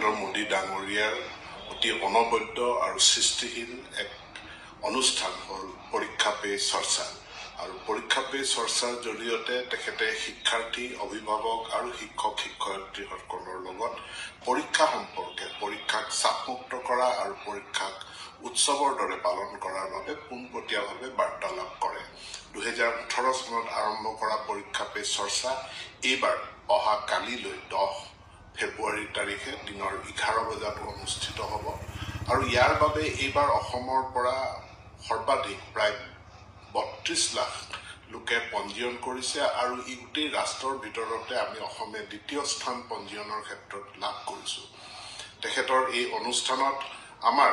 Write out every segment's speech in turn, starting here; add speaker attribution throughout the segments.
Speaker 1: নৰেন্দ্ৰ মোদী ডাঙৰীয়াৰ অতি অনবদ্য আৰু সৃষ্টিশীল এক অনুষ্ঠান হ'ল পৰীক্ষা পে চৰ্চা। আৰু পৰীক্ষা পে চৰ্চাৰ জৰিয়তে তেখেতে শিক্ষাৰ্থী, অভিভাৱক আৰু শিক্ষক শিক্ষয়িত্ৰীসকলৰ লগত পৰীক্ষা সম্পৰ্কে, পৰীক্ষাক চাপমুক্ত কৰা আৰু পৰীক্ষাক উৎসৱৰ দৰে পালন কৰাৰ বাবে পোনপটীয়াভাৱে বাৰ্তালাপ কৰে। 2018 চনত আৰম্ভ কৰা পৰীক্ষা পে চৰ্চা এইবাৰ অহা কালিলৈ 10 ফেব্ৰুৱাৰী তাৰিখে দিনৰ 11 বজাত অনুষ্ঠিত হ'ব। আৰু ইয়াৰ বাবে এইবাৰ অসমৰ পৰা সৰ্বাধিক প্ৰায় 32 লাখ লোকে পঞ্জীয়ন কৰিছে আৰু ই গোটেই ৰাষ্ট্ৰৰ ভিতৰতে আমি অসমে দ্বিতীয় স্থান পঞ্জীয়নৰ ক্ষেত্ৰত লাভ কৰিছোঁ। তেখেতৰ এই অনুষ্ঠানত আমাৰ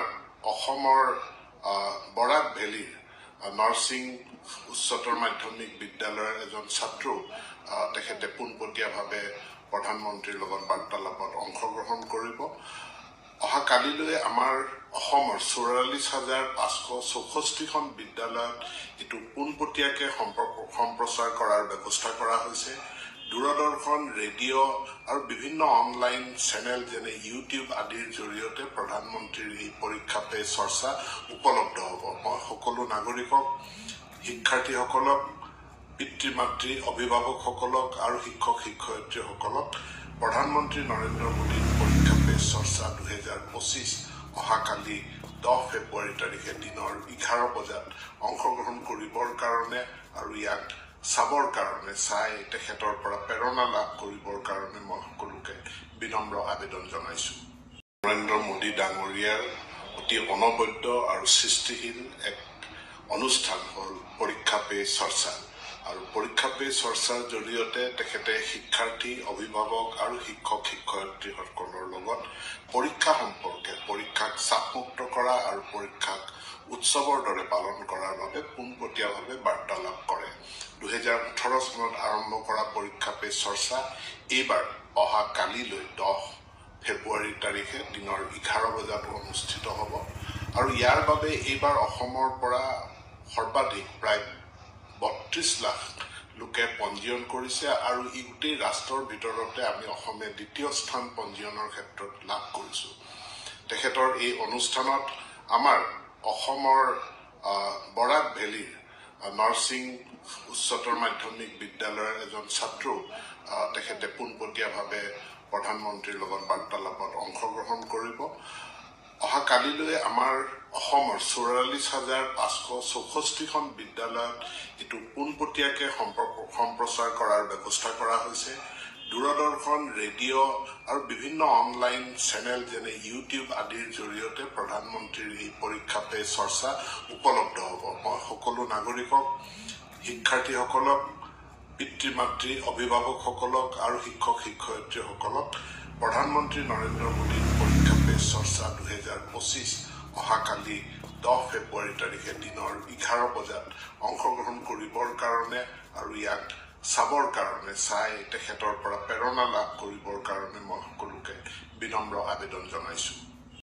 Speaker 1: অসমৰ বৰাক ভেলীৰ নৰসিং উচ্চতৰ মাধ্যমিক বিদ্যালয়ৰ এজন ছাত্ৰও তেখেতে পোনপটীয়াভাৱে প্ৰধানমন্ত্ৰীৰ লগত বাৰ্তালাপত অংশগ্ৰহণ কৰিব। অহা কালিলৈ আমাৰ অসমৰ 44,564খন বিদ্যালয়ত এইটো পোনপটীয়াকৈ সম্প্ৰচাৰ কৰাৰ ব্যৱস্থা কৰা হৈছে। দূৰদৰ্শন, ৰেডিঅ' আৰু বিভিন্ন অনলাইন চেনেল যেনে ইউটিউব আদিৰ জৰিয়তে প্ৰধানমন্ত্ৰীৰ এই পৰীক্ষা পে চৰ্চা উপলব্ধ হ'ব। মই সকলো নাগৰিকক, শিক্ষাৰ্থীসকলক, পিতৃ মাতৃ, অভিভাৱকসকলক আৰু শিক্ষক শিক্ষয়িত্ৰীসকলক প্ৰধানমন্ত্ৰী নৰেন্দ্ৰ মোদীৰ পৰীক্ষা পে চৰ্চা 2025 অহাকালি 10 ফেব্ৰুৱাৰী তাৰিখে দিনৰ 11 বজাত অংশগ্ৰহণ কৰিবৰ কাৰণে আৰু ইয়াক চাবৰ কাৰণে, চাই তেখেতৰ পৰা প্ৰেৰণা লাভ কৰিবৰ কাৰণে মই সকলোকে বিনম্ৰ আবেদন জনাইছোঁ। নৰেন্দ্ৰ মোদী ডাঙৰীয়াৰ অতি অনবদ্য আৰু সৃষ্টিশীল এক অনুষ্ঠান হ'ল পৰীক্ষা পে চৰ্চা। আৰু পৰীক্ষা পে চৰ্চাৰ জৰিয়তে তেখেতে শিক্ষাৰ্থী, অভিভাৱক আৰু শিক্ষক শিক্ষয়িত্ৰীসকলৰ লগত পৰীক্ষা সম্পৰ্কে, পৰীক্ষাক চাপমুক্ত কৰা আৰু পৰীক্ষাক উৎসৱৰ দৰে পালন কৰাৰ বাবে পোনপটীয়াভাৱে বাৰ্তালাপ কৰে। 2018 চনত আৰম্ভ কৰা পৰীক্ষা পে চৰ্চা এইবাৰ অহা কালিলৈ 10 ফেব্ৰুৱাৰী তাৰিখে দিনৰ 11 বজাত অনুষ্ঠিত হ'ব। আৰু ইয়াৰ বাবে এইবাৰ অসমৰ পৰা সৰ্বাধিক প্ৰায় 32 লাখ লোকে পঞ্জীয়ন কৰিছে আৰু ই গোটেই ৰাষ্ট্ৰৰ ভিতৰতে আমি অসমে দ্বিতীয় স্থান পঞ্জীয়নৰ ক্ষেত্ৰত লাভ কৰিছোঁ। তেখেতৰ এই অনুষ্ঠানত আমাৰ অসমৰ বৰাক ভেলীৰ নৰসিং উচ্চতৰ মাধ্যমিক বিদ্যালয়ৰ এজন ছাত্ৰও তেখেতে পোনপটীয়াভাৱে প্ৰধানমন্ত্ৰীৰ লগত বাৰ্তালাপত অংশগ্ৰহণ কৰিব। অহা কালিলৈ আমাৰ অসমৰ 44,564খন বিদ্যালয়ত এইটো পোনপটীয়াকৈ সম্প্ৰচাৰ কৰাৰ ব্যৱস্থা কৰা হৈছে। দূৰদৰ্শন, ৰেডিঅ' আৰু বিভিন্ন অনলাইন চেনেল যেনে ইউটিউব আদিৰ জৰিয়তে প্ৰধানমন্ত্ৰীৰ এই পৰীক্ষা পে চৰ্চা উপলব্ধ হ'ব। মই সকলো নাগৰিকক, শিক্ষাৰ্থীসকলক, পিতৃ মাতৃ, অভিভাৱকসকলক আৰু শিক্ষক শিক্ষয়িত্ৰীসকলক প্ৰধানমন্ত্ৰী নৰেন্দ্ৰ মোদীৰ পৰীক্ষা পে চৰ্চা 2025 অহাকালি 10 ফেব্ৰুৱাৰী তাৰিখে দিনৰ 11 বজাত অংশগ্ৰহণ কৰিবৰ কাৰণে আৰু ইয়াক চাবৰ কাৰণে, চাই তেখেতৰ পৰা প্ৰেৰণা লাভ কৰিবৰ কাৰণে মই সকলোকে বিনম্ৰ আবেদন জনাইছোঁ।